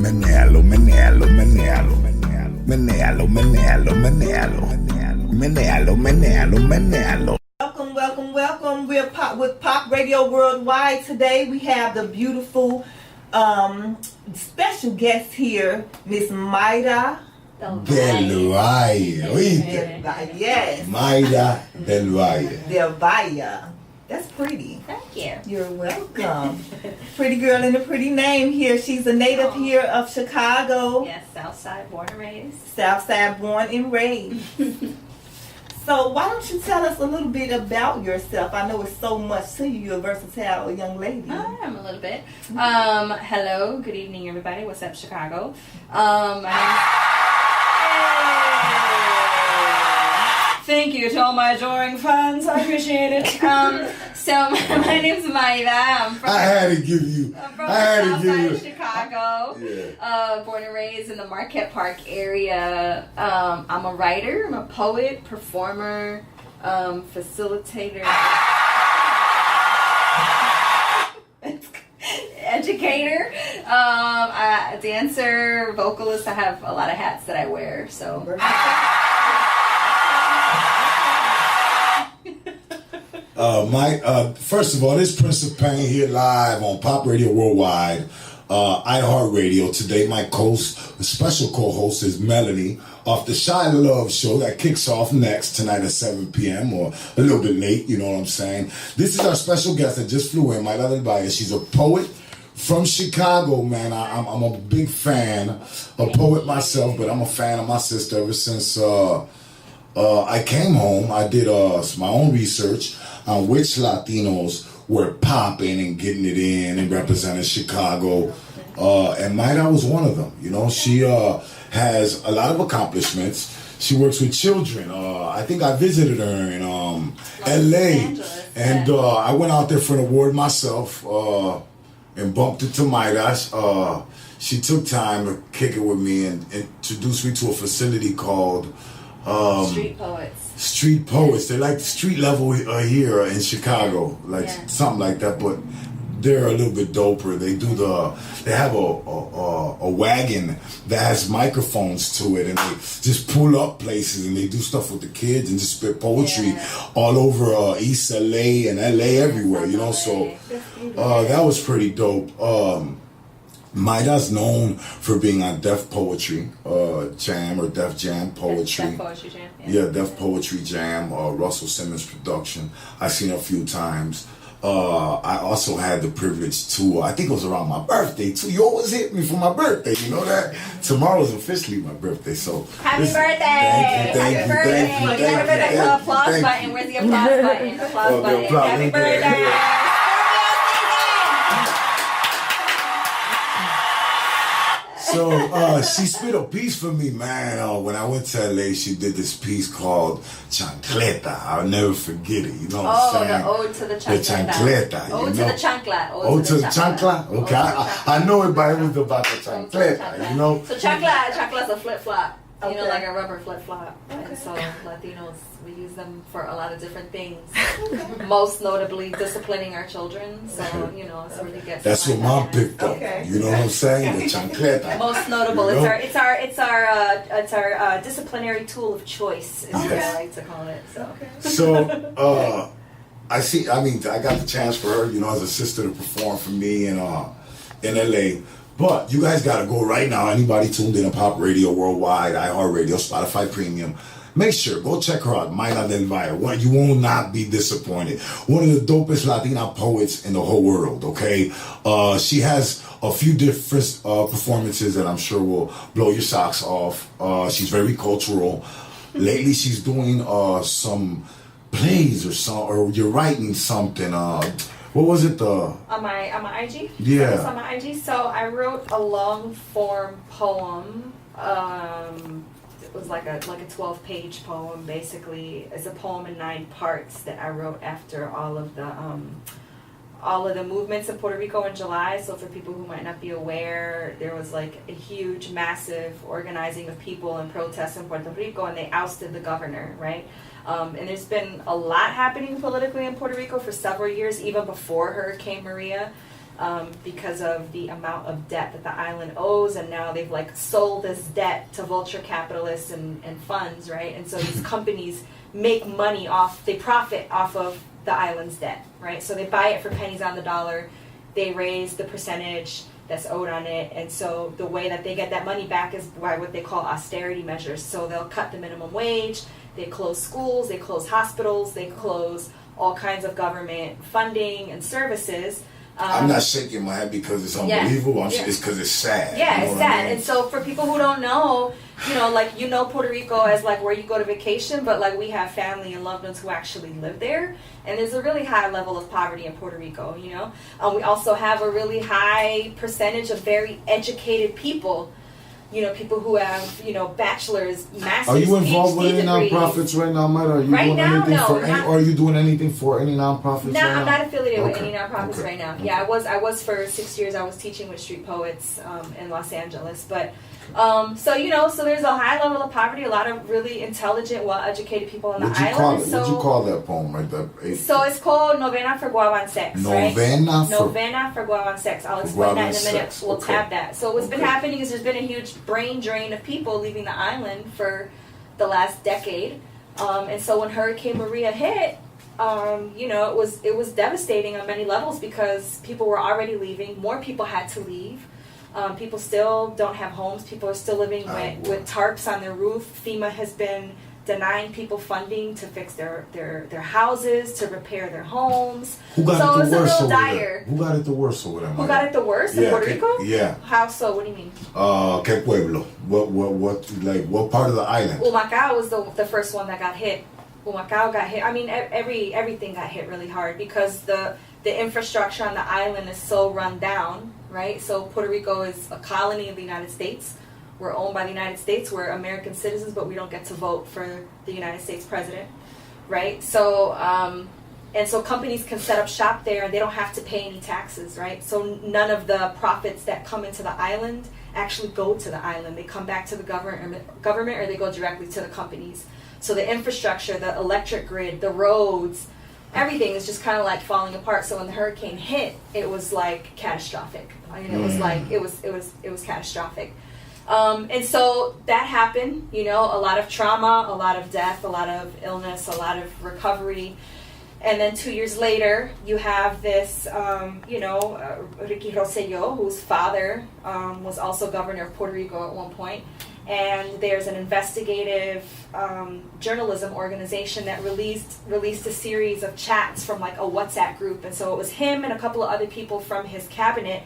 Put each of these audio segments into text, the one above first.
Menelo, menelo, menelo, menelo, menelo, menelo, menelo, menelo, menelo. Welcome, welcome, welcome. We're Pop with Pop Radio Worldwide. Today we have the beautiful special guest here, Miss Mayda Del Valle. Oíste. Yes. Mayda Del Valle. Del Valle. That's pretty. Thank you. You're welcome. Pretty girl and a pretty name here. She's a native here of Chicago. Yes, Southside, born and raised. Southside, born and raised. So why don't you tell us a little bit about yourself? I know it's so much to you. You're a versatile young lady. I am a little bit. Hello, good evening, everybody. What's up, Chicago? My name Thank you to all my adoring fans. I appreciate it. So my name's Mayda. I'm from, I had to give you. I'm from I had the to south give side you. of Chicago. Yeah. Born and raised in the Marquette Park area. I'm a writer. I'm a poet, performer, facilitator, educator, a dancer, vocalist. I have a lot of hats that I wear. So. First of all, this Prince of Pain here live on Pop Radio Worldwide, iHeartRadio. Today, my special co-host is Melanie off the Shy Love Show that kicks off next tonight at 7 p.m. or a little bit late, you know what I'm saying? This is our special guest that just flew in, Mayda Del Valle. She's a poet from Chicago, man. I'm a big fan, a poet myself, but I'm a fan of my sister ever since I came home. I did my own research on which Latinos were popping and getting it in and representing Chicago. And Mayda was one of them. You know, she has a lot of accomplishments. She works with children. I think I visited her in LA. And I went out there for an award myself and bumped into Mayda. She took time to kick it with me and introduced me to a facility called Street Poets. Street Poets. They're like the street level here in Chicago, like something like that. But they're a little bit doper. They have a wagon that has microphones to it, and they just pull up places and they do stuff with the kids and just spit poetry all over East LA and LA everywhere. You know, so that was pretty dope. Mayda's known for being on Def Poetry Jam or Def Jam Poetry. Def Poetry Jam. Yeah, Def Poetry Jam, Russell Simmons production. I've seen her a few times. I also had the privilege to, I think it was around my birthday too. You always hit me for my birthday, you know that? Tomorrow's officially my birthday, so. Happy birthday! Thank you. The applause button. Where's the applause button? Applause button. Happy birthday! So she spit a piece for me, man. When I went to LA, she did this piece called Chancleta. I'll never forget it. You know what I'm saying? The ode to the chancleta. The chancleta. Ode to the chancla. Ode to the chancla? Okay, I know it, but it was about the chancleta, you know? So chancla is a flip-flop. You know, Okay. like a rubber flip-flop. And so Latinos, we use them for a lot of different things. Most notably, disciplining our children. So, you know, it's really good. That's what Mom picked up. Okay. You know what I'm saying? The chancleta. Most notable. You know? It's our disciplinary tool of choice, is what I like to call it. So. I got the chance for her, you know, as a sister to perform for me in LA. But you guys gotta go right now. Anybody tuned in to Pop Radio Worldwide, iHeartRadio, Spotify Premium, make sure, go check her out, Mayda Del Valle. You will not be disappointed. One of the dopest Latina poets in the whole world, okay? She has a few different performances that I'm sure will blow your socks off. She's very cultural. Lately, she's doing some plays or you're writing something. What was it? On my IG? Yeah. On my IG. So I wrote a long form poem. It was like a 12-page poem. Basically, it's a poem in 9 parts that I wrote after all of the movements in Puerto Rico in July. So for people who might not be aware, there was like a huge, massive organizing of people and protests in Puerto Rico, and they ousted the governor, right? And there's been a lot happening politically in Puerto Rico for several years, even before Hurricane Maria. because of the amount of debt that the island owes, and now they've like sold this debt to vulture capitalists and funds, right? And so these companies make money they profit off of the island's debt, right? So they buy it for pennies on the dollar, they raise the percentage that's owed on it, and so the way that they get that money back is by what they call austerity measures. So they'll cut the minimum wage, they close schools, they close hospitals, they close all kinds of government funding and services. I'm not shaking my head because it's unbelievable. It's because it's sad. Yeah, you know it's sad. I mean? And so for people who don't know, like Puerto Rico as like where you go to vacation, but like we have family and loved ones who actually live there, and there's a really high level of poverty in Puerto Rico. We also have a really high percentage of very educated people. People who have, bachelor's, master's, Are you involved PhD with any degrees. nonprofits right now, Mayda? Are you Right doing now, anything no, for any, not- or are you doing anything for any nonprofits No, right now? I'm not affiliated with Okay. any nonprofits Okay. right now. Okay. Yeah, I was for 6 years. I was teaching with street poets in Los Angeles. But so there's a high level of poverty. A lot of really intelligent, well-educated people on the What'd you island. call it? So, What'd you call that poem right there? so it's called Novena for Guavan Sex, right? Novena for Guavan Sex. I'll explain that in a Guavan minute. sex, We'll okay. tab that. So what's been Okay. happening is there's been a huge brain drain of people leaving the island for the last decade. And so when Hurricane Maria hit, it was devastating on many levels because people were already leaving. More people had to leave. People still don't have homes. People are still living with tarps on their roof. FEMA has been denying people funding to fix their houses, to repair their homes. Who got So it it's the a worst real over dire. there? Who got it the worst over there, Who Mayda? got it the worst in Puerto Rico? Yeah. How so? What do you mean? ¿Qué pueblo? What part of the island? Humacao was the first one that got hit. Humacao got hit. I mean, everything got hit really hard because the infrastructure on the island is so run down, right? So Puerto Rico is a colony of the United States. We're owned by the United States. We're American citizens, but we don't get to vote for the United States president, right? So, and so companies can set up shop there and they don't have to pay any taxes, right? So none of the profits that come into the island actually go to the island. They come back to the government or they go directly to the companies. So the infrastructure, the electric grid, the roads, everything is just kind of like falling apart. So when the hurricane hit, it was like catastrophic. I mean, it was like it was catastrophic. And so that happened. A lot of trauma, a lot of death, a lot of illness, a lot of recovery. And then 2 years later, you have this, Ricky Rosselló, whose father was also governor of Puerto Rico at one point. And there's an investigative journalism organization that released a series of chats from like a WhatsApp group. And so it was him and a couple of other people from his cabinet.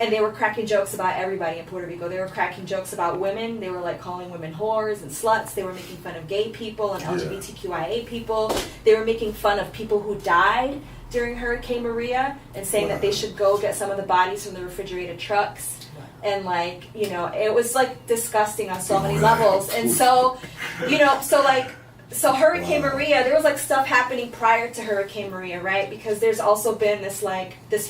And they were cracking jokes about everybody in Puerto Rico. They were cracking jokes about women. They were like calling women whores and sluts. They were making fun of gay people and LGBTQIA people. They were making fun of people who died during Hurricane Maria and saying that they should go get some of the bodies from the refrigerated trucks. And it was like disgusting on so many levels. And so, so Hurricane Maria, there was like stuff happening prior to Hurricane Maria, right? Because there's also been this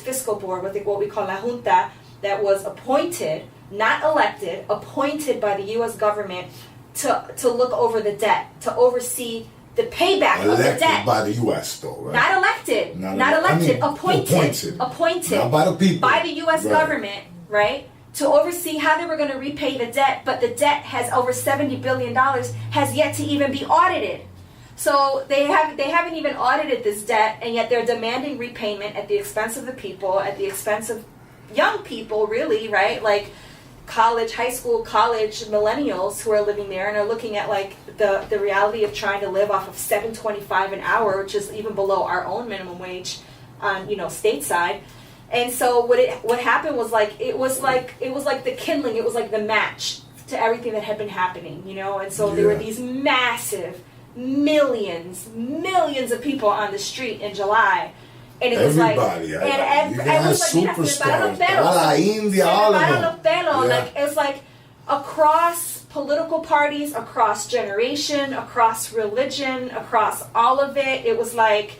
fiscal board, what we call La Junta, that was appointed, not elected, appointed by the U.S. government to look over the debt, to oversee the payback of the debt. Elected by the U.S. though, right? Not elected. Not elected. Appointed. Not by the people. By the U.S. government, right? To oversee how they were going to repay the debt, but the debt has over $70 billion, has yet to even be audited. So they haven't even audited this debt, and yet they're demanding repayment at the expense of the people, at the expense of young people, really, right? Like high school, college millennials who are living there and are looking at like the reality of trying to live off of $7.25 an hour, which is even below our own minimum wage on stateside. And so what happened was it was like the kindling, it was like the match to everything that had been happening, and so there were these massive millions of people on the street in July. And it was everybody, like, and it was like, superstars, toda la India, all of them. Like, it was like across political parties, across generation, across religion, across all of it. It was like,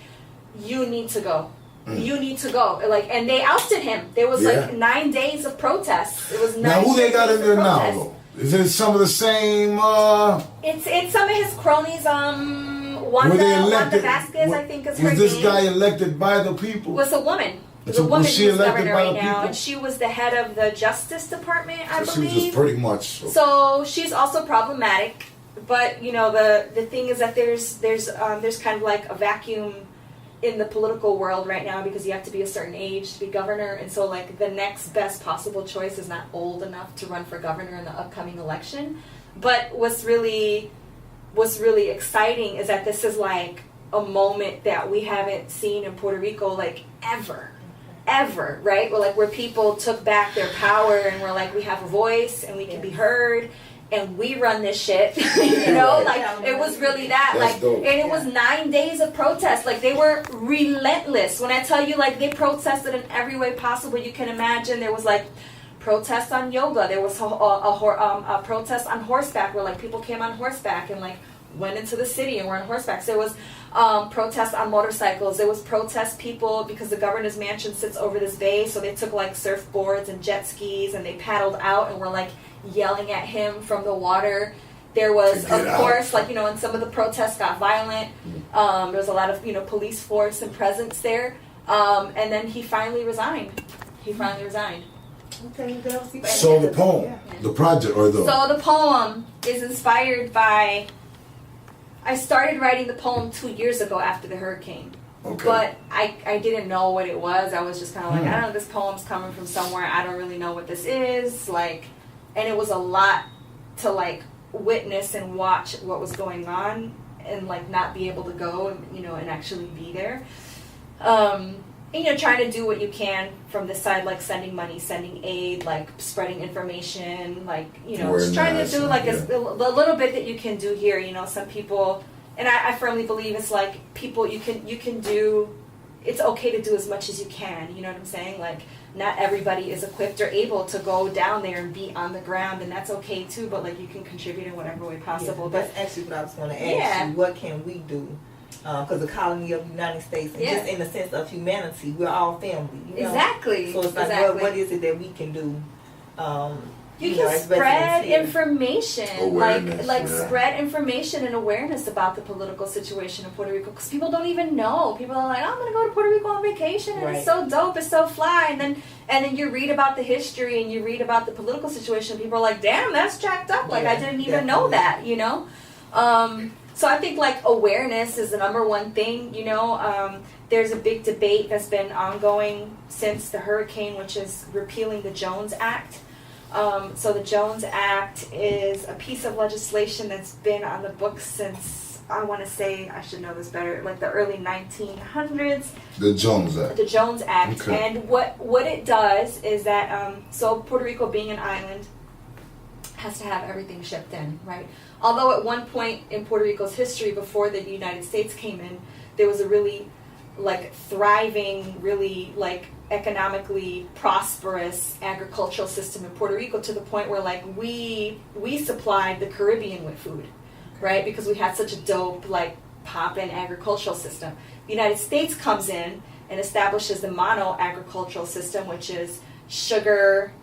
you need to go. You need to go. And they ousted him. There was 9 days of protests. It was 9 Now who they got in there now protest. though? Is it some of the same? It's some of his cronies. Were they Wanda elected? Vasquez, I think is her Was this name. guy elected by the people? Was a woman. And The so woman was she who's elected governor by right the now, people? and she was the head of the Justice Department, I So she was believe. just pretty much. So she's also problematic, but you know the thing is that there's kind of like a vacuum in the political world right now because you have to be a certain age to be governor, and so like the next best possible choice is not old enough to run for governor in the upcoming election. But what's really exciting is that this is like a moment that we haven't seen in Puerto Rico like ever, right? Where people took back their power and we're like, we have a voice and we can be heard and we run this shit. You know, like it was really that. That's like dope. and it was 9 days of protest. Like they were relentless. When I tell you, like, they protested in every way possible you can imagine. There was like protests on yoga. There was a protest on horseback where like people came on horseback and like went into the city and were on horseback. So there was protests on motorcycles. There was protest people because the governor's mansion sits over this bay, so they took like surfboards and jet skis and they paddled out and were like yelling at him from the water. There was, of course, like, you know, and some of the protests got violent. There was a lot of, you know, police force and presence there. And then he finally resigned. Okay, girl, see- So the poem, the project, or the... So the poem is inspired by... I started writing the poem 2 years ago after the hurricane. Okay. But I didn't know what it was. I was just kind of like, I don't know, this poem's coming from somewhere. I don't really know what this is. Like, and it was a lot to like witness and watch what was going on and like not be able to go and, you know, and actually be there. And, you know, trying to do what you can from this side, like sending money, sending aid, like spreading information, like, you know, just trying to do like the little bit that you can do here. You know, some people, and I firmly believe it's like people, you can do, it's okay to do as much as you can. You know what I'm saying? Like, not everybody is equipped or able to go down there and be on the ground, and that's okay too, but like you can contribute in whatever way possible. Yeah, that's actually what I was going to ask you. What can we do? Because the colony of the United States, and just in the sense of humanity, we're all family. You know? Exactly. So it's like, what is it that we can do? You know, can as spread residents here? information, Awareness, like yeah. spread information and awareness about the political situation in Puerto Rico, because people don't even know. People are like, oh, I'm gonna go to Puerto Rico on vacation, and it's so dope, it's so fly, and then you read about the history and you read about the political situation. People are like, damn, that's jacked up. Like, I didn't even know that, you know. So I think like awareness is the number one thing. You know, there's a big debate that's been ongoing since the hurricane, which is repealing the Jones Act. So the Jones Act is a piece of legislation that's been on the books since, I want to say, I should know this better, like the early 1900s. The Jones Act. The Jones Act. Okay. And what it does is that, so Puerto Rico being an island has to have everything shipped in, right? Although at one point in Puerto Rico's history, before the United States came in, there was a really like thriving, really like economically prosperous agricultural system in Puerto Rico, to the point where like we supplied the Caribbean with food, right? Because we had such a dope like pop-in agricultural system. The United States comes in and establishes the mono agricultural system, which is sugar,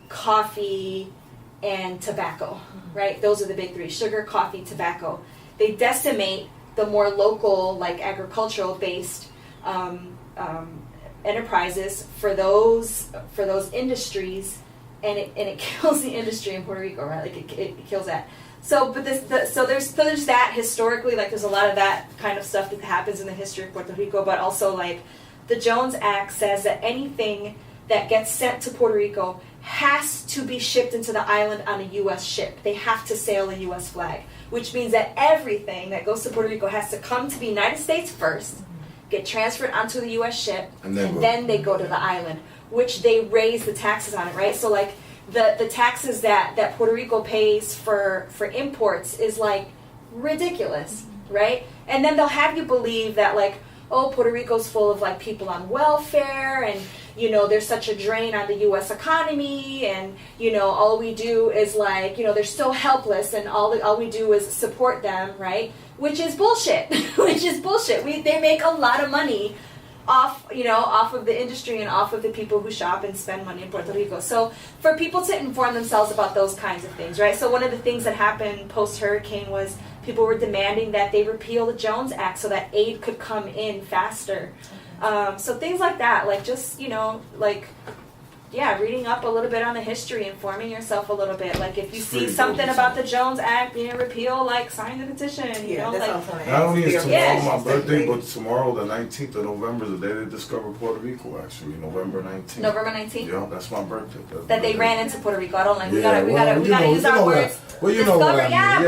coffee, and tobacco, right? Those are the big three: sugar, coffee, tobacco. They decimate the more local, like agricultural based enterprises for those industries, and it kills the industry in Puerto Rico, right? Like it kills that. So, but so there's that historically, like there's a lot of that kind of stuff that happens in the history of Puerto Rico, but also like the Jones Act says that anything that gets sent to Puerto Rico has to be shipped into the island on a U.S. ship. They have to sail a U.S. flag, which means that everything that goes to Puerto Rico has to come to the United States first, get transferred onto the U.S. ship, and then they go to the island, which they raise the taxes on it, right? So like the taxes that Puerto Rico pays for imports is like ridiculous, right? And then they'll have you believe that like, oh, Puerto Rico's full of like people on welfare, and you know there's such a drain on the U.S. economy, and you know all we do is like, you know, they're so helpless, and all we do is support them, right? Which is bullshit. They make a lot of money off of the industry and off of the people who shop and spend money in Puerto Rico. So for people to inform themselves about those kinds of things, right? So one of the things that happened post-hurricane was people were demanding that they repeal the Jones Act so that aid could come in faster. So things like that, like just, you know, like, yeah, reading up a little bit on the history, informing yourself a little bit. Like if you see something about the Jones Act being repealed, like sign the petition, you know, like. Not only is tomorrow Yeah. my birthday, but tomorrow, the 19th of November, is the day they discovered Puerto Rico, actually, November 19th. November 19th? Yeah, that's my birthday. That they ran into Puerto Rico. I don't like, we Yeah, gotta use our words. Well, you know what I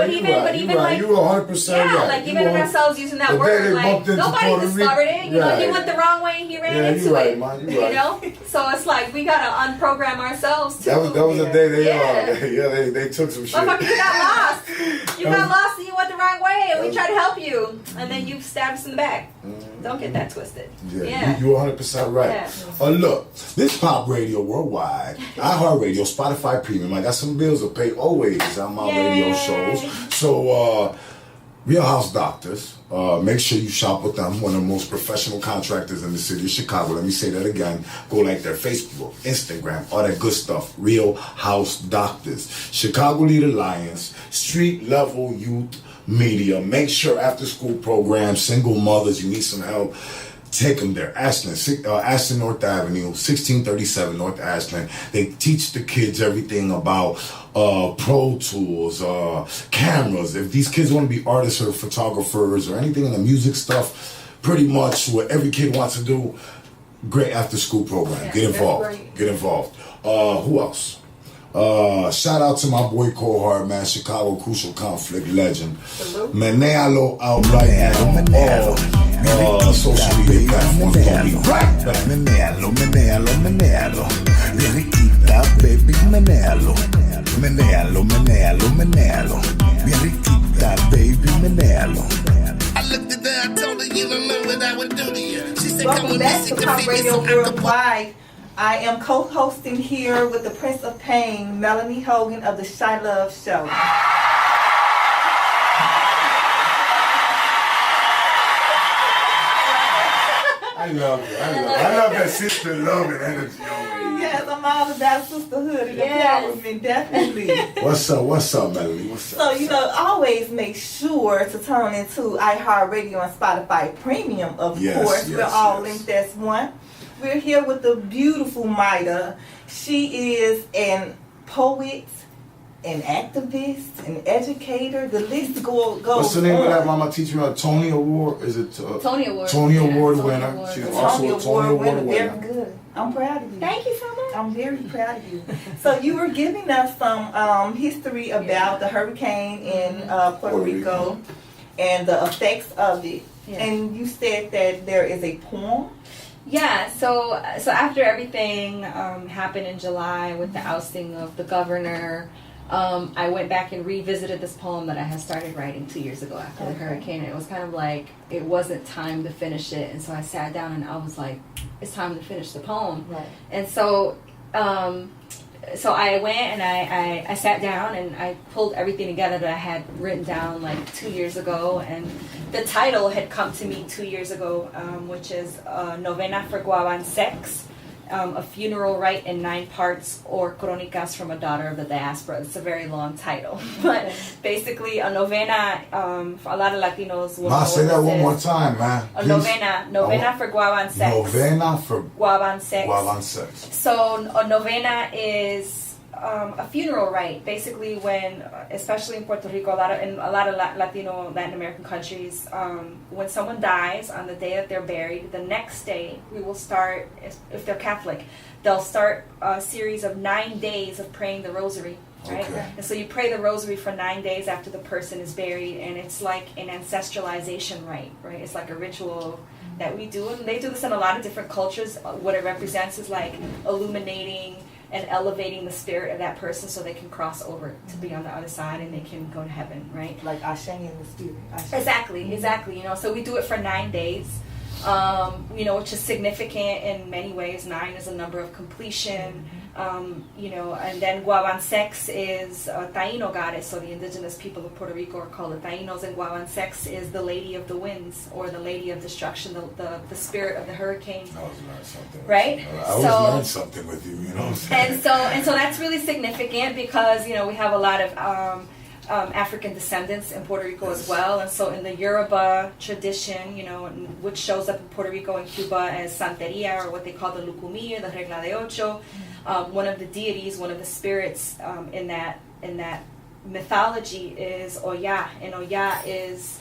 mean. Yeah, but even like, you were 100% yeah, right. like even ourselves using that the day word, they like bumped into nobody Puerto discovered Rico. it. You know, he Right. went the wrong way and he ran Yeah, into you're right, it. man, you're You right. know, so it's like we gotta unprogram ourselves too. That was the day Yeah. they took some shit. Motherfucker, you got lost. You got lost and you went the wrong way, and we tried to help you, and then you stabbed us in the back. Don't get that twisted. Yeah, you 100% right. Yeah. Look, this Pop Radio Worldwide, iHeartRadio, Spotify Premium. I got some bills to pay always on my radio shows. So, Real House Doctors, make sure you shop with them. One of the most professional contractors in the city of Chicago. Let me say that again. Go like their Facebook, Instagram, all that good stuff. Real House Doctors. Chicago Lead Alliance, street level youth media. Make sure after school programs, single mothers, you need some help. Take them there. Ashland North Avenue, 1637 North Ashland. They teach the kids everything about Pro Tools, cameras. If these kids want to be artists or photographers or anything in the music stuff, pretty much what every kid wants to do, great after school program. Yeah, Get involved. great. Get involved. Who else? Shout out to my boy Cohart, man, Chicago Crucial Conflict legend. Menealo out right now on all social media platforms. Gonna be right back. Menealo, menealo, menealo. Riquita, baby, menealo. Menealo, menealo, menealo. Riquita, baby, menealo. I looked at her, I told her, you don't know what I would do to you. She said, Welcome back to Pop Radio Worldwide. I am co-hosting here with the Prince of Pain, Melanie Hogan of the Shy Love Show. I love it. I love that sister love and energy. Yes, I'm all about sisterhood and empowerment, definitely. What's up, Melanie? What's up? So, you know, always make sure to turn into iHeartRadio and Spotify Premium, of course. We're all linked as one. We're here with the beautiful Mayda. She is an poet, an activist, an educator. The list goes What's the name on. of that mama teacher? Tony Award? Is it Tony Award. Tony Award Yeah, winner. Tony Award. She's Tony also a Tony Award Very winner. good. I'm proud of you. Thank you so much. I'm very proud of you. So you were giving us some history about the hurricane in Puerto Rico and the effects of it. Yeah. And you said that there is a poem. Yeah, so after everything happened in July with the ousting of the governor, I went back and revisited this poem that I had started writing 2 years ago after the hurricane. And it was kind of like, it wasn't time to finish it. And so I sat down and I was like, it's time to finish the poem. Right. And so I went and I sat down and I pulled everything together that I had written down like 2 years ago. And the title had come to me 2 years ago, which is Novena for Guaban Sex. A funeral rite in 9 parts, or Crónicas from a Daughter of the Diaspora. It's a very long title, but basically a novena. For a lot of Latinos will Ma, know say what that this one is. more time, man. A Please. novena for Guaban Sex. Novena for Guaban Sex. Guaban sex. So a novena is a funeral rite. Basically, when, especially in Puerto Rico, in a lot of Latino, Latin American countries, when someone dies on the day that they're buried, the next day we will start, if they're Catholic, they'll start a series of 9 days of praying the rosary. Right? Okay. And so you pray the rosary for 9 days after the person is buried, and it's like an ancestralization rite, right? It's like a ritual that we do, and they do this in a lot of different cultures. What it represents is like illuminating and elevating the spirit of that person so they can cross over to be on the other side and they can go to heaven, right? Like Ashe in the spirit. Ashe. Exactly. You know, so we do it for 9 days. You know, which is significant in many ways. 9 is a number of completion. You know, and then Guaban Sex is a Taino goddess, so the indigenous people of Puerto Rico are called the Tainos, and Guaban Sex is the Lady of the Winds, or the Lady of Destruction, the spirit of the hurricane. I always learn something. Right? I always learn something with you, you know what I'm saying? And so that's really significant because, you know, we have a lot of African descendants in Puerto Rico as well. And so in the Yoruba tradition, you know, which shows up in Puerto Rico and Cuba as Santeria, or what they call the Lucumí, or the Regla de Ocho, one of the deities, one of the spirits in that mythology is Oya, and Oya is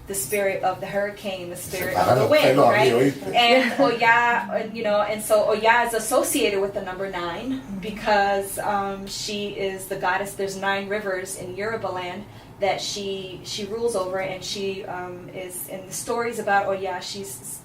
the spirit of the hurricane, the spirit of the wind, right? And Oya, you know, and so Oya is associated with the number 9 because she is the goddess. There's 9 rivers in Yoruba land that she rules over, and she is in the stories about Oya. She's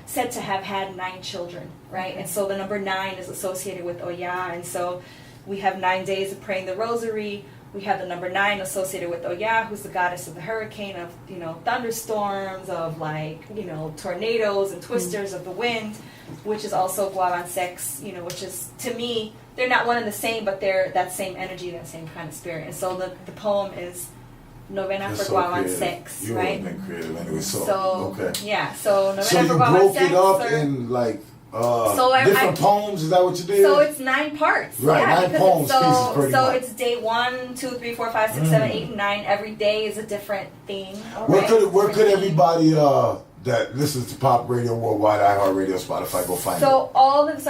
said to have had 9 children, right? And so the number 9 is associated with Oya, and so we have 9 days of praying the rosary. We have the number 9 associated with Oya, who's the goddess of the hurricane, of, you know, thunderstorms, of, like, you know, tornadoes and twisters of the wind, which is also Guavan Sex, you know, which is, to me, they're not one and the same, but they're that same energy, that same kind of spirit. And so the poem is Novena for Guavan Sex, right? You would have been creative anyway, so okay. Yeah, so Novena so for Guavan Sex. So you broke it up in, like, different poems, is that what you did? So it's 9 parts. Right, yeah, 9 poems pieces pretty much. It's day 1, 2, 3, 4, 5, 6, 7, 8, and 9. Every day is a different theme. Where could everybody that listens to Pop Radio Worldwide, iHeartRadio, Spotify go find it? So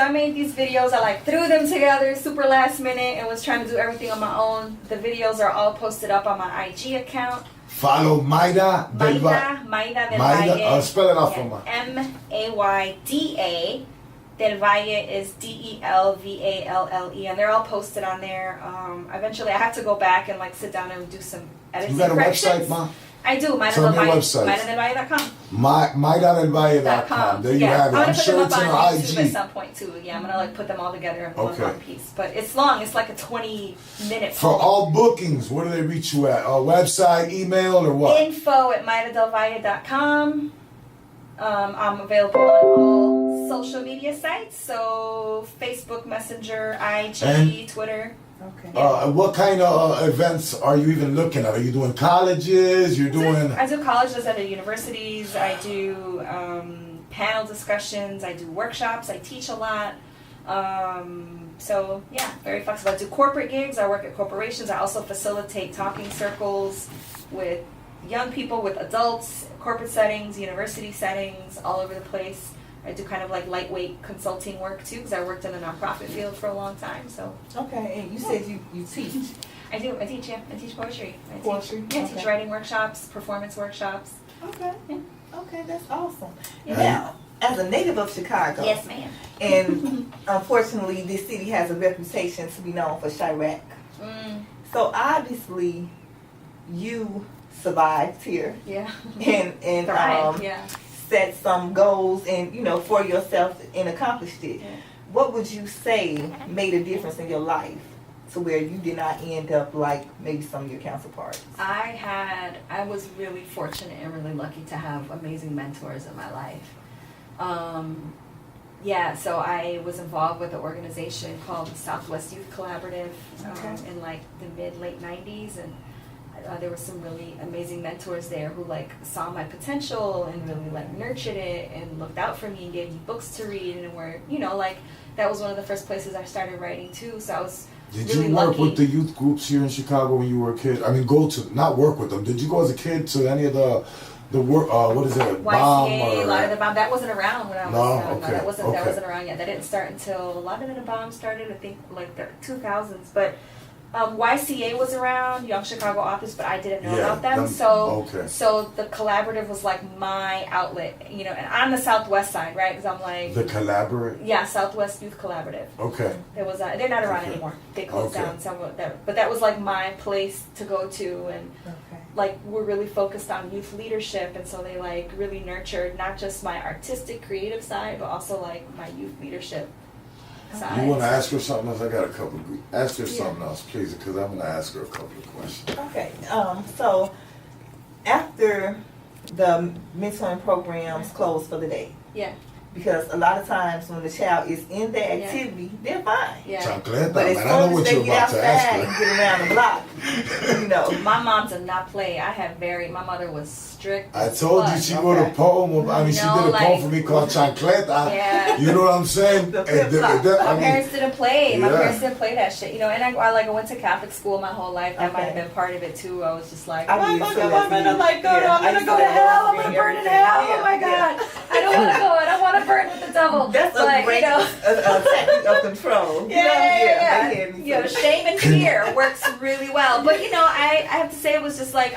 I made these videos. I like threw them together super last minute and was trying to do everything on my own. The videos are all posted up on my IG account. Follow Mayda Del Valle. Mayda Del Valle. Spell it out for me. Mayda. Del Valle is Delvalle, and they're all posted on there. Eventually, I have to go back and like sit down and do some editing. You got a corrections. website, Ma? I do. Mayda Tell Del me your Valle. website. MaydaDelValle.com. MaydaDelValle.com. There you have it. I'm sure it's on YouTube IG. at some point too. Yeah, I'm gonna like put them all together in one piece. But it's long. It's like a 20-minute. For all bookings, where do they reach you at? Website, email, or what? info@MaydaDelValle.com. I'm available on all social media sites, so Facebook, Messenger, IG, Twitter. Okay. What kind of events are you even looking at? Are you doing colleges? You're doing... I do colleges at the universities. I do panel discussions. I do workshops. I teach a lot. So, yeah, very flexible. I do corporate gigs. I work at corporations. I also facilitate talking circles with young people, with adults, corporate settings, university settings, all over the place. I do kind of like lightweight consulting work too, because I worked in the nonprofit field for a long time. So okay, and you said you teach. I do. I teach. Yeah, I teach poetry. I teach writing workshops, performance workshops. Okay. Yeah. Okay, that's awesome. Yeah. Now, as a native of Chicago, yes, ma'am. And unfortunately, this city has a reputation to be known for Chirac. So obviously, you survived here. Yeah. And yeah. set some goals and for yourself and accomplished it. Yeah. What would you say made a difference in your life to where you did not end up like maybe some of your counterparts? I was really fortunate and really lucky to have amazing mentors in my life. So I was involved with an organization called the Southwest Youth Collaborative in like the late 90s, and there were some really amazing mentors there who like saw my potential and really like nurtured it and looked out for me and gave me books to read, and were that was one of the first places I started writing too. So I was really work lucky. with the youth groups here in Chicago when you were a kid? I mean, not work with them. Did you go as a kid to any of the work? What is it? YCA, BOM a lot of the BOM. That wasn't around when I was young. Okay. That wasn't around yet. That didn't start until a lot of the BOM started, I think, like the 2000s. But YCA was around, Young Chicago Office, but I didn't know about them. So the collaborative was like my outlet, and I'm the Southwest side, right? Because I'm like the collaborative. Yeah, Southwest Youth Collaborative. Okay. There was they're not around anymore. They closed down somewhat there, but that was like my place to go to, and like we're really focused on youth leadership, and so they like really nurtured not just my artistic, creative side, but also like my youth leadership. You want to ask her something else? I got a couple. Ask her something else, please, because I'm going to ask her a couple of questions. Okay. So after the mentoring programs closed for the day, Because a lot of times when the child is in the activity, they're fine. Yeah. Chancleta, But as man, I soon know as what they you're get about to ask outside and her. get around the block, you know. My mom did not play. My mother was strict. I told you she wrote a poem. I mean, she No, did a poem like- for me called Chancleta. Yeah. You know what I'm saying? The And flip-flop. My parents didn't play. My Yeah. parents didn't play that shit, you know. And I went to Catholic school my whole life. That Okay. might have been part of it too. I was just like, I oh did my feel God, that I'm gonna too. like go. Yeah, I'm I gonna used go to to hell. I'm love gonna burn in everything. hell. Oh my Yeah. God, I don't want to go. I don't want to burn with the devil. That's but, a great you know, technique of control. You know, yeah. they had me You know, so- shame and fear works really well. But you know, I have to say it was just like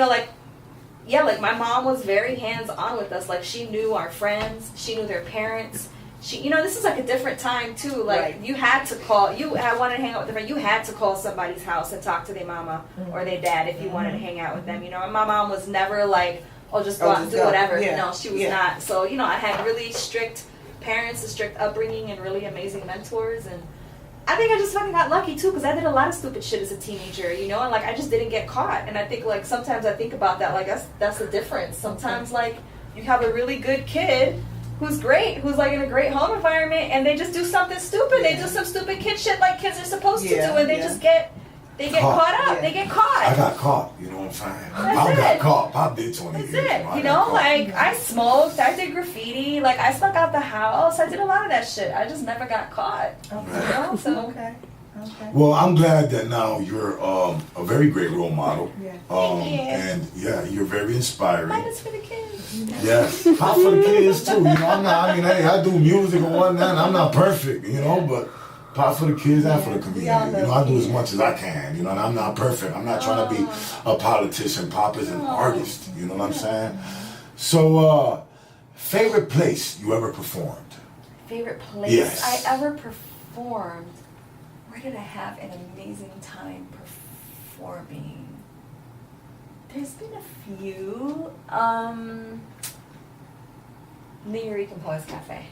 like my mom was very hands on with us. Like she knew our friends, she knew their parents. She, you know, this is like a different time too. Like Right. you had to call. I wanted to hang out with a friend. You had to call somebody's house and talk to their mama or their dad if you wanted to hang out with them. You know, and my mom was never like, oh, just go out and just do go. whatever. Yeah. You know, she was Yeah. not. So you know, I had really strict parents, a strict upbringing, and really amazing mentors. And I think I just fucking got lucky too, because I did a lot of stupid shit as a teenager, you know, and like I just didn't get caught. And I think like sometimes I think about that, like that's the difference. Sometimes like you have a really good kid who's great, who's like in a great home environment, and they just do something stupid. They do some stupid kid shit like kids are supposed to do, and they just get caught up. Yeah. They get I caught. got caught, you know what I'm saying? That's Pop got it. caught. Pop did 20 That's years. it. I You got know, caught. like I smoked, I did graffiti, like I snuck out the house, I did a lot of that shit. I just never got caught. You know, so. Okay. Okay. Well, I'm glad that now you're a very great role model. Yeah. Thank you. And yeah, you're very inspiring. Minus for the kids. Yes, pop for the kids too. You know, hey, I do music and whatnot. And I'm not perfect, you know, but pop for the kids and for the community. You know, I do as much as I can. You know, and I'm not perfect. I'm not trying to be a politician. Pop is an artist. You know what I'm saying? So, favorite place you ever performed? Favorite place Yes. I ever performed? Where did I have an amazing time performing? There's been a few. New Eureka Poets Cafe.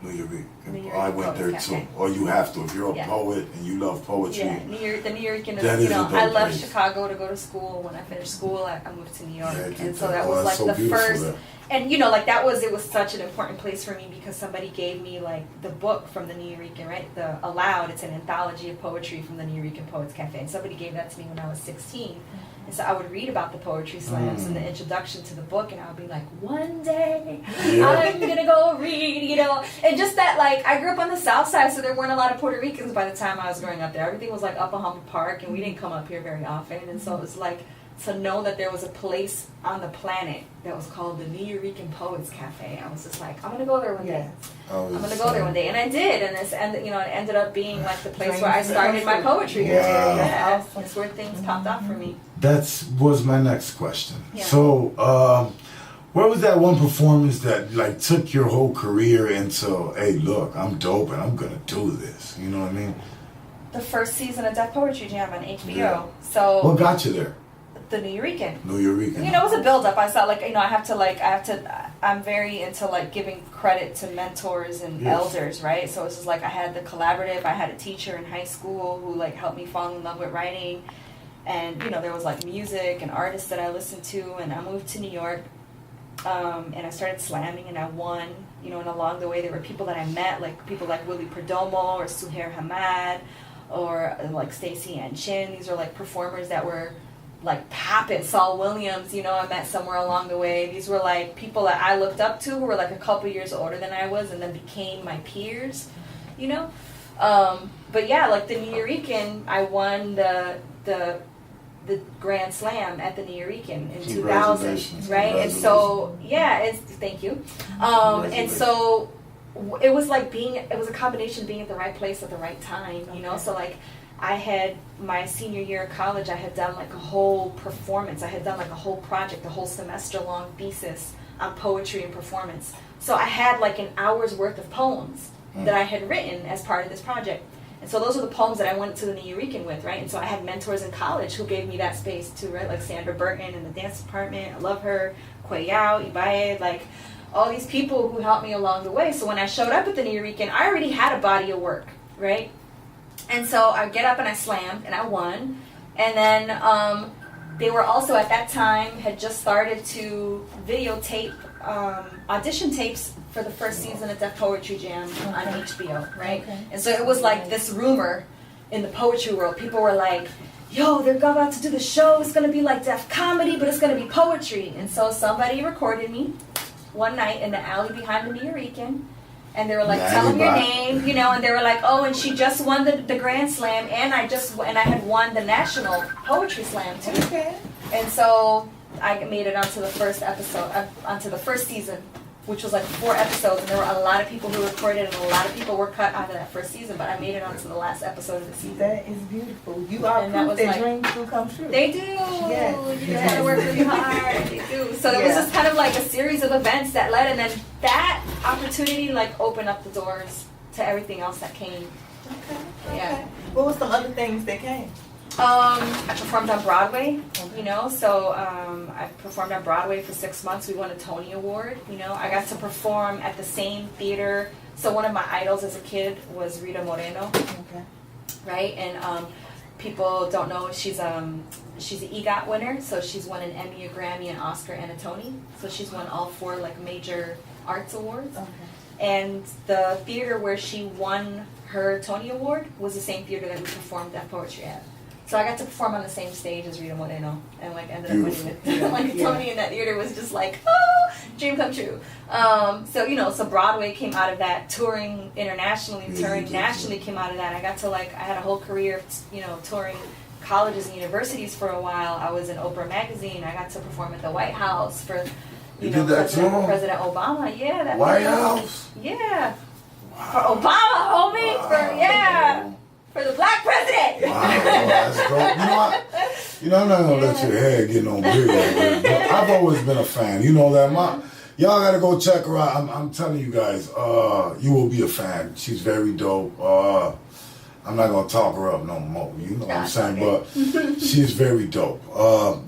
New Eureka. New Eureka I went there Poets too. Cafe. Or you have to. If you're a Yeah. poet and you love poetry. Yeah, the New Yorker That is, is you a know, dope I left place. Chicago to go to school. When I finished school, I moved to New York. Yeah, I and get so that. that Oh, was that's like so the beautiful first, there. and you know, like it was such an important place for me because somebody gave me like the book from the New Eureka, right? The Aloud, it's an anthology of poetry from the New Eureka Poets Cafe. And somebody gave that to me when I was 16. And so I would read about the poetry slams and the introduction to the book, and I would be like, one day I'm gonna go read, you know. And just that, like, I grew up on the South Side, so there weren't a lot of Puerto Ricans by the time I was growing up there. Everything was like up Humboldt Park, and we didn't come up here very often. And so it was like to know that there was a place on the planet that was called the New Eureka Poets Cafe. I was just like, I'm gonna go there one day. I'm gonna go there one day, and I did, and it ended up being like the place where I started my poetry career. Wow. Yeah, that's where things popped off for me. That was my next question. Yeah. So, where was that one performance that like took your whole career into, hey, look, I'm dope and I'm gonna do this? You know what I mean? The first season of Deaf Poetry Jam on HBO. Yeah. So What got you there? the New Eurekan. New Eureka. You know, it was a build up. I saw like, you know, I'm very into like giving credit to mentors and Yes. elders, right? So it's just like I had the collaborative, I had a teacher in high school who like helped me fall in love with writing. And, you know, there was like music and artists that I listened to, and I moved to New York. And I started slamming and I won, you know, and along the way there were people that I met, like people like Willie Perdomo or Suhair Hamad or like Stacey Ann Chin. These are like performers that were like poppin'. Saul Williams, you know, I met somewhere along the way. These were like people that I looked up to who were like a couple years older than I was and then became my peers, you know. But yeah, like the New Eurekan, I won the Grand Slam at the New Eurekan in 2000, Congratulations. right? And so, yeah, thank you. And so it was like it was a combination of being at the right place at the right time, you know? So like I had my senior year of college, I had done like a whole performance. I had done like a whole project, a whole semester long thesis on poetry and performance. So I had like an hour's worth of poems that I had written as part of this project. And so those are the poems that I went to the New Eurekan with, right? And so I had mentors in college who gave me that space too, right? Like Sandra Burton in the dance department, I love her, Kweyao, Ibaye, like all these people who helped me along the way. So when I showed up at the New Eurekan, I already had a body of work, right? And so I get up and I slammed and I won. And then they were also at that time had just started to videotape audition tapes for the first season of Def Poetry Jam on HBO, right? Okay. And so it was like this rumor in the poetry world. People were like, yo, they're about to do the show. It's going to be like Def Comedy, but it's going to be poetry. And so somebody recorded me one night in the alley behind the Nuyorican. And they were like, tell them your name, you know, and they were like, oh, and she just won the Grand Slam, and I had won the National Poetry Slam too. Okay. And so I made it onto the first episode, onto the first season, which was like 4 episodes, and there were a lot of people who recorded, and a lot of people were cut out of that first season, but I made it onto the last episode of the season. That is beautiful. You are And that proof was that like- dreams do come true. They do. Yes. You just gotta work really hard. They do. So it was Yeah. just kind of like a series of events that led, and then that opportunity like opened up the doors to everything else that came. Okay. Yeah. Okay. What were some other things that came? I performed on Broadway, you know, so I performed on Broadway for 6 months. We won a Tony Award, you know. I got to perform at the same theater. So one of my idols as a kid was Rita Moreno, Okay. right? And people don't know she's an EGOT winner, so she's won an Emmy, a Grammy, an Oscar, and a Tony. So she's won all 4 like major arts awards. Okay. And the theater where she won her Tony Award was the same theater that we performed that poetry at. So I got to perform on the same stage as Rita Moreno, and like ended up winning it. Like Yeah. Tony in that theater was just like, oh, dream come true. So you know, so Broadway came out of that. Touring internationally, touring nationally came out of that. I got to I had a whole career, you know, touring colleges and universities for a while. I was in Oprah magazine. I got to perform at the White House for, You did that too? President Obama. Yeah, that White was- House? Yeah. For Obama, homie. For the black president. Wow, that's dope. You know what? You know, I'm not gonna let your hair get no bigger. But I've always been a fan. You know that, y'all gotta go check her out. I'm telling you guys, you will be a fan. She's very dope. I'm not gonna talk her up no more. You know what I'm saying? But she's very dope.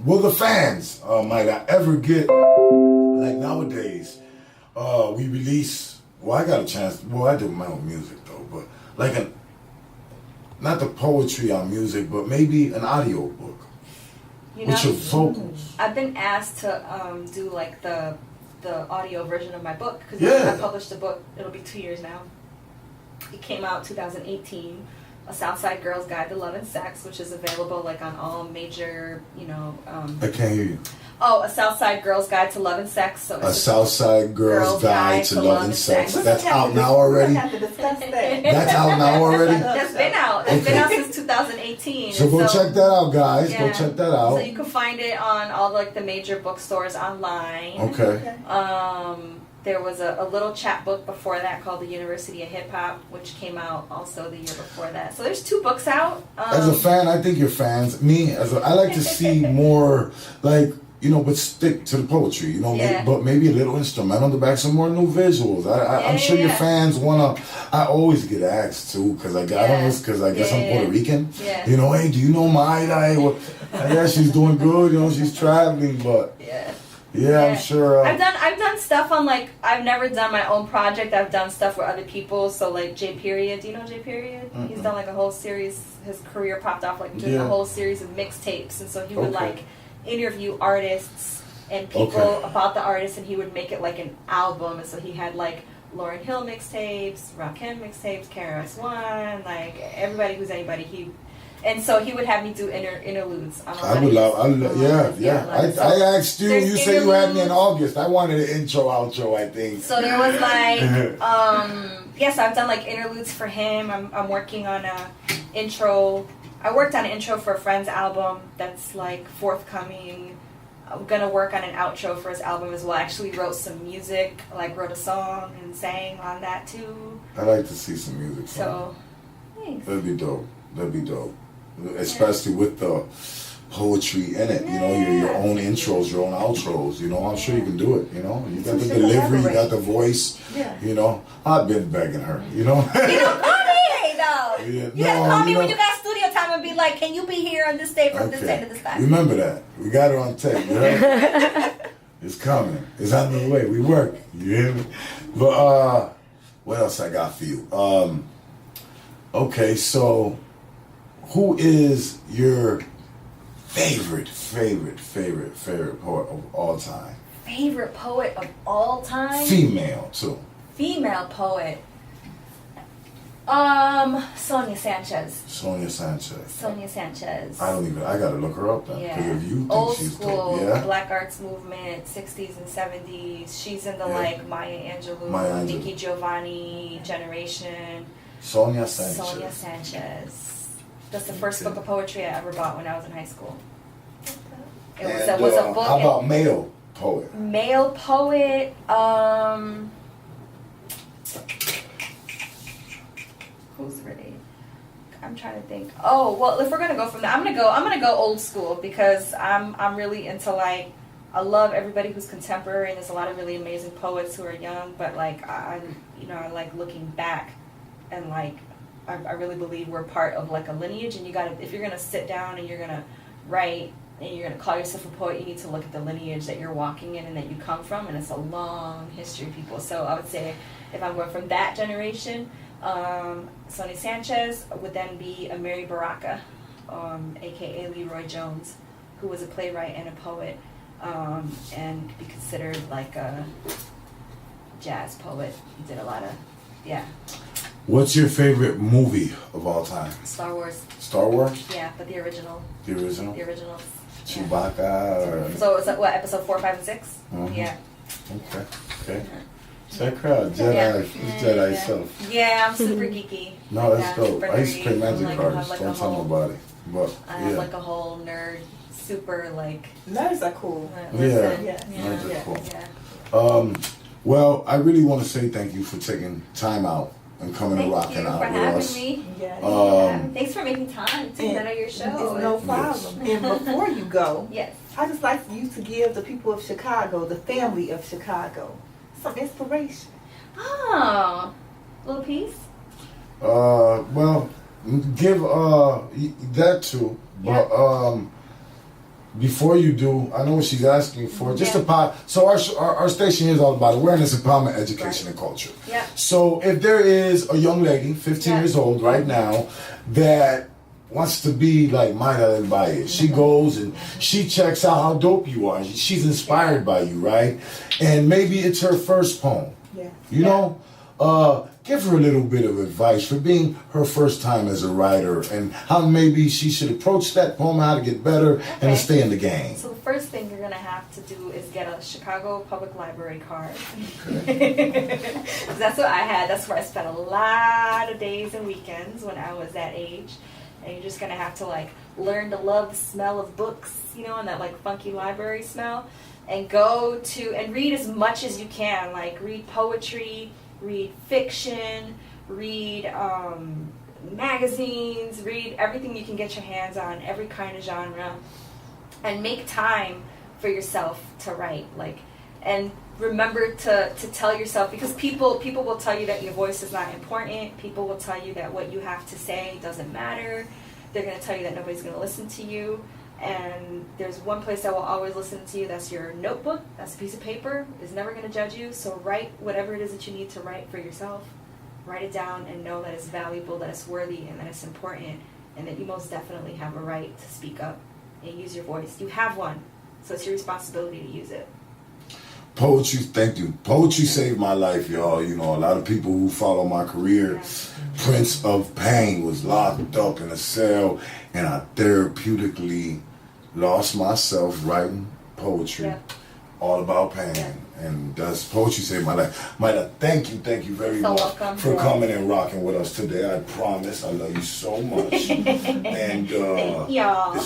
Will the fans, might I ever get like nowadays? We release. Well, I got a chance. Well, I do my own music though, but like not the poetry on music, but maybe an audio book You with know, your vocals. I've been asked to do like the audio version of my book because Yeah. I published a book. It'll be 2 years now. It came out 2018. A Southside Girls Guide to Love and Sex, which is available like on all major, you know. I can't hear you. Oh, A Southside Girls Guide to Love and Sex. So A Southside Girls Guide to Love and Sex. That's out now already. We have to discuss that. That's out now already. That's been out. It's been out since 2018. So And go check that out, guys. Go Yeah. check that So out. you can find it on all like the major bookstores online. Okay. There was a little chapbook before that called The University of Hip Hop, which came out also the year before that. So there's 2 books out. As a fan, I think you're fans. Me, I like to see more like. You know, but stick to the poetry, you know, Yeah. but maybe a little instrumental to back, some more new visuals. I'm sure your fans wanna. I always get asked too, because I got on this, because I guess I'm Puerto Rican. Yeah. You know, hey, do you know Mayda? Well, yeah, she's doing good. You know, she's traveling, but yeah, I'm sure. I've done stuff on like I've never done my own project. I've done stuff with other people. So like J Period, do you know J Period? He's done like a whole series. His career popped off like doing a whole series of mixtapes, and so he would like interview artists and people about the artists, and he would make it like an album. And so he had like Lauryn Hill mixtapes, Rakim mixtapes, KRS-One, like everybody who's anybody. And so he would have me do interludes. On I would love, I asked you, you said you had me in August. I wanted an intro, outro, I think. So there was like, yes, I've done like interludes for him. I'm working on a intro. I worked on an intro for a friend's album that's like forthcoming. I'm gonna work on an outro for his album as well. I actually wrote some music, like wrote a song and sang on that too. I'd like to see some music. So, thanks. That'd be dope. That'd be dope. Especially with the poetry in it. You know, your own intros, your own outros. You know, I'm sure you can do it. You know, you got the delivery, you got the voice. Yeah. You know, I've been begging her. You know. You don't call me though. Yeah, You just call me when you got studio time and be like, "Can you be here on this day from this day to this time?" Remember that. We got it on tape. You know? It's coming. It's on the way. We work. You hear me? But what else I got for you? Okay, so who is your favorite poet of all time? Favorite poet of all time? Female too. Female poet. Sonia Sanchez. Sonia Sanchez. Sonia Sanchez. I gotta look her up then. Yeah. If you think Old she's school dope. Yeah. Black arts movement, 60s and 70s. She's in the like Maya Angelou, Nikki Giovanni generation. Sonia Sanchez. Sonia Sanchez. That's the first book of poetry I ever bought when I was in high school. It was a book. How about male poet? Male poet. Who's really? I'm trying to think. Oh well, if we're gonna go from there, I'm gonna go old school because I'm really into like I love everybody who's contemporary and there's a lot of really amazing poets who are young, but like I like looking back and like I really believe we're part of like a lineage and you gotta if you're gonna sit down and you're gonna write and you're gonna call yourself a poet, you need to look at the lineage that you're walking in and that you come from, and it's a long history, people. So I would say if I'm going from that generation. Sonia Sanchez would then be a Mary Baraka, aka Leroy Jones, who was a playwright and a poet, and could be considered like a jazz poet. He did a lot of, What's your favorite movie of all time? Star Wars. Star Wars? Yeah, but the original. The original? The originals. Chewbacca or... So it was like, what, episode 4, 5, and 6? Mm-hmm. Yeah. Okay. Check her out, Jedi self. Yeah, I'm super geeky. No, that's dope. super I used to play nerdy. magic Like, cards. I have, like, Don't tell nobody. But I have like a whole nerd, super like. Nerds are cool. Listen, Nerds are cool. Yeah. Well, I really want to say thank you for taking time out and coming and rocking out with us. Thank you for having me. Yeah. Thanks for making time to get on your show. It's no problem. And before you go, Yes. I just like you to give the people of Chicago, the family of Chicago, some inspiration. Oh, little piece. Well, give that too, but before you do, I know what she's asking for. Just a pot. So our station here is all about awareness, empowerment, education, and culture. Yeah. So if there is a young lady, 15 years old right now, that wants to be like Mayda Del Valle, she goes and she checks out how dope you are. She's inspired by you, right? And maybe it's her first poem. Yeah. You know, give her a little bit of advice for being her first time as a writer and how maybe she should approach that poem, how to get better and to stay in the game. So the first thing you're gonna have to do is get a Chicago Public Library card. Okay. 'Cause that's what I had. That's where I spent a lot of days and weekends when I was that age. And you're just gonna have to like learn to love the smell of books, you know, and that like funky library smell. And go to and read as much as you can. Like read poetry, read fiction, read magazines, read everything you can get your hands on, every kind of genre, and make time for yourself to write. Like, and remember to tell yourself, because people will tell you that your voice is not important. People will tell you that what you have to say doesn't matter. They're going to tell you that nobody's going to listen to you. And there's one place that will always listen to you. That's your notebook. That's a piece of paper. It's never going to judge you. So write whatever it is that you need to write for yourself. Write it down and know that it's valuable, that it's worthy, and that it's important, and that you most definitely have a right to speak up and use your voice. You have one, so it's your responsibility to use it. Poetry, thank you. Poetry saved my life, y'all. You know, a lot of people who follow my career, Prince of Pain was locked up in a cell, and I therapeutically lost myself writing poetry, all about pain. And that's poetry saved my life. Mayda, thank you very much for coming and rocking with us today. I promise I love you so much. And thank y'all.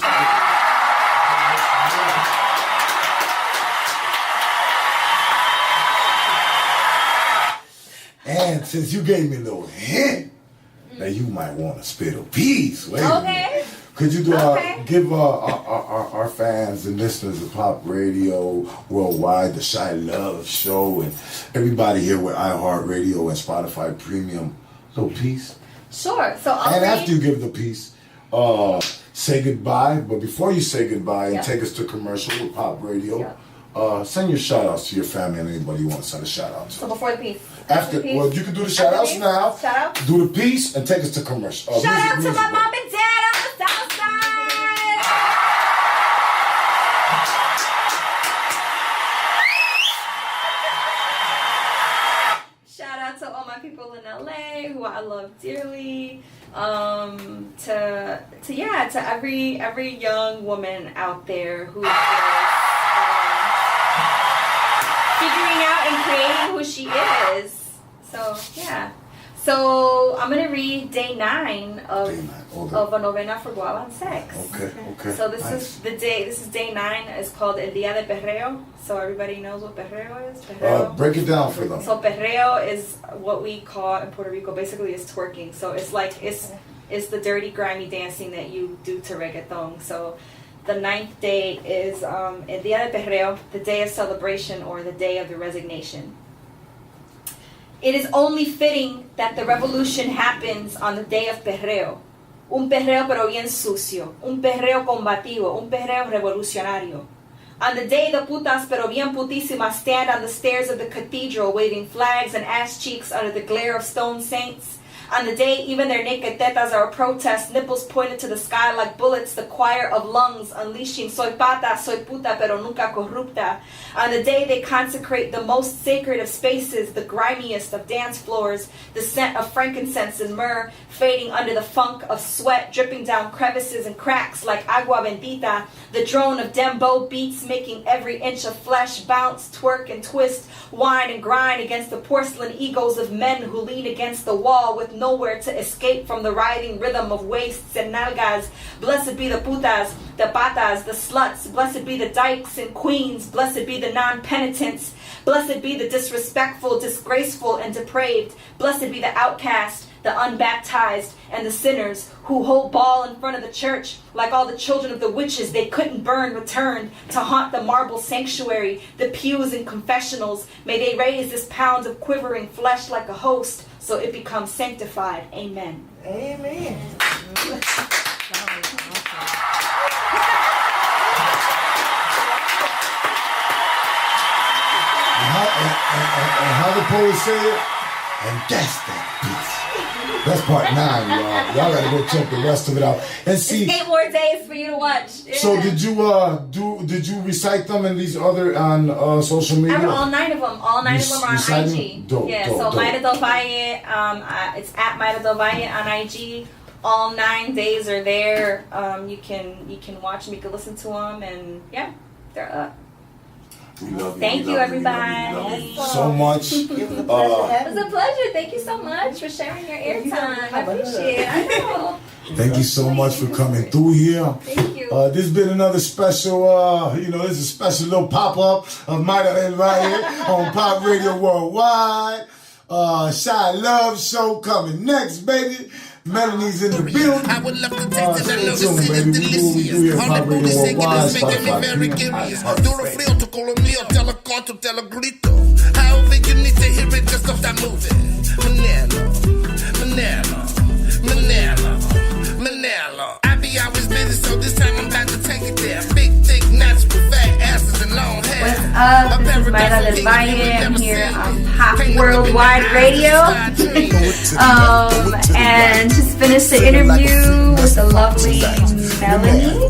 And since you gave me a little hint that you might want to spit a piece, wait a minute. Could you give our fans and listeners of Pop Radio Worldwide, the Shy Love Show, and everybody here with iHeartRadio and Spotify Premium a little piece? Sure. So after you give the piece, say goodbye. But before you say goodbye and take us to commercial with Pop Radio, send your shout outs to your family and anybody you want to send a shout out to. So before the piece. Well, you can do the shout outs now. Shout out. Do the piece and take us to commercial. Shout out to my mom and dad on the South Side. Shout dearly. To every young woman out there who is figuring out and creating who she is. So yeah. So I'm gonna read day 9 of a novena for Gualan sex. Okay. So this is the day. This is day 9. It's called El Día de Perreo. So everybody knows what perreo is. Perreo. Break it down for them. So perreo is what we call in Puerto Rico. Basically, is twerking. So it's like it's the dirty, grimy dancing that you do to reggaeton. So the 9th day is El Día de Perreo, the day of celebration or the day of the resignation. It is only fitting that the revolution happens on the day of perreo. Un perreo pero bien sucio. Un perreo combativo. Un perreo revolucionario. On the day the putas pero bien putísimas stand on the stairs of the cathedral waving flags and ass cheeks under the glare of stone saints. On the day even their naked tetas are a protest, nipples pointed to the sky like bullets, the choir of lungs unleashing soy pata, soy puta, pero nunca corrupta. On the day they consecrate the most sacred of spaces, the grimiest of dance floors, the scent of frankincense and myrrh, fading under the funk of sweat, dripping down crevices and cracks like agua bendita, the drone of dembow beats making every inch of flesh bounce, twerk and twist, whine and grind against the porcelain egos of men who lean against the wall with nowhere to escape from the writhing rhythm of waists and nalgas. Blessed be the putas, the patas, the sluts. Blessed be the dykes and queens. Blessed be the non-penitents. Blessed be the disrespectful, disgraceful, and depraved. Blessed be the outcast, the unbaptized, and the sinners who hold ball in front of the church like all the children of the witches they couldn't burn returned to haunt the marble sanctuary, the pews and confessionals. May they raise this pound of quivering flesh like a host so it becomes sanctified. Amen. Amen. And how the poets say it, and that's that piece. That's part 9, y'all. Y'all gotta go check the rest of it out and see. It's 8 more days for you to watch. Yeah. So did you recite them in these other on social media? I wrote all 9 of them. All 9 of them are on IG. Dope, so Mayda Del Valle, it's at Mayda Del Valle on IG. All 9 days are there. You can watch them. You can listen to them, and yeah, they're up. We love you. Thank you, everybody. We love you so much. It was a pleasure It was having a you. pleasure. Thank you so much for sharing your airtime. I appreciate it. I know. Thank you so much for coming through here. Thank you. This has been another special, this is a special little pop-up of Mayda Del Valle on Pop Radio Worldwide. Shy Love Show coming next, baby. Melanie's in the building. I would love to taste it. I know Stay tuned, this is baby. delicious. All All the booty shaking is making me Spotify, very Premium, curious. iHeart Duro Radio. frío, toco lo mío, te lo corto, te lo grito. However you need to hear it, just stop that moving. Manelo, Manelo, Manelo, Manelo. I be always busy, so this time I'm about to take it there. Big, thick, natural, fat asses and long hair. What's up? This is Mayda Del Valle. I'm here on Pop Worldwide Radio. And just finished the interview with the lovely Melanie.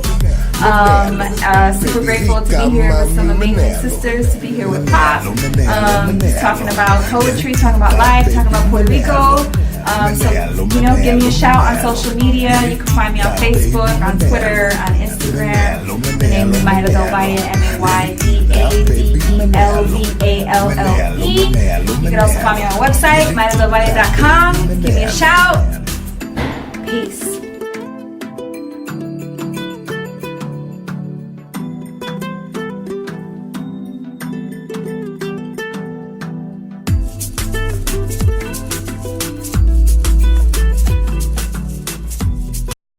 Super grateful to be here with some amazing sisters, to be here with Pop. Talking about poetry, talking about life, talking about Puerto Rico. Give me a shout on social media. You can find me on Facebook, on Twitter, on Instagram. The name is Mayda Del Valle, MAYDADELVALLE. You can also find me on our website, MaydaDelValle.com. Give me a shout. Peace.